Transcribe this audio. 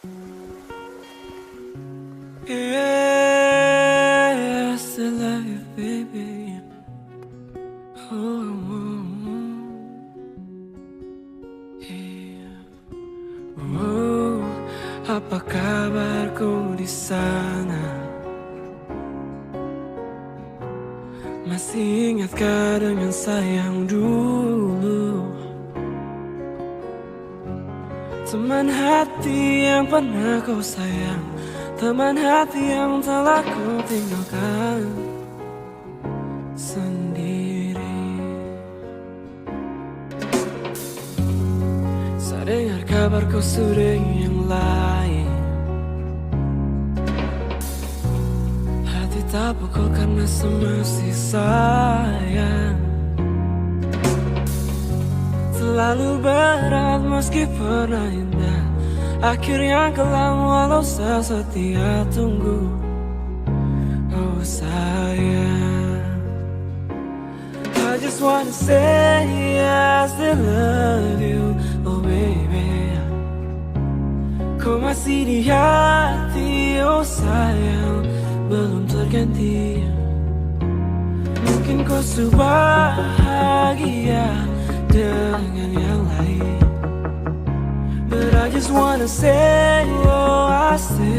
Yeah, I still love you, baby. Oh, yeah. Oh, apa kabarku di sana? Masih ingatkah dengan sayang dulu? Teman hati yang pernah kau sayang, teman hati yang telah kau tinggalkan sendiri. Saya dengar kabar kau sudah yang lain. Hati tak pukul karena semesti sayang. Selalu berat meski pernah indah, akhirnya kelam walau sesetia tunggu. Oh sayang, I just wanna say I still love you. Oh baby, kau masih di hati. Oh sayang, belum terganti. Mungkin kau sudah bahagia dengan yang lain, but I just wanna say, oh I still